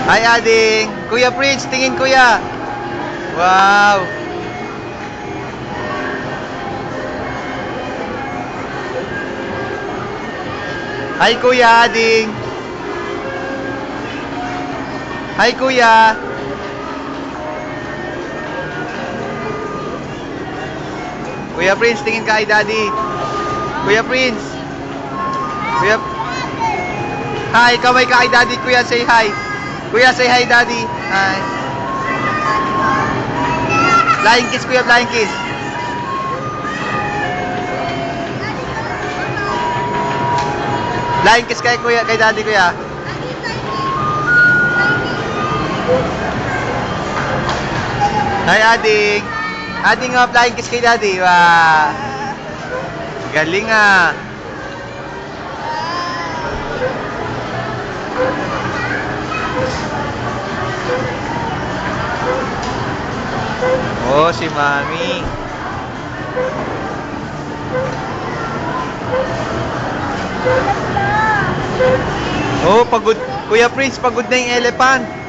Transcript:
Hi, Ading. Kuya Prince, tingin kuya. Wow. Hi, Kuya Ading. Hi, Kuya. Kuya Prince, tingin ka kay Daddy. Kuya Prince. Kuya... Hi, kamay ka kay Daddy, Kuya. Say hi. Kuya, say hi, Daddy. Hi. Flying kiss, Kuya. Flying kiss. Flying kiss kay Kuya, kay Daddy, Kuya. Hi, Ading. Ading, flying kiss kay Daddy. Wow. Galing ah. Oh, si Mami. Oh, pagod. Kuya Prince, pagod na yung elephant.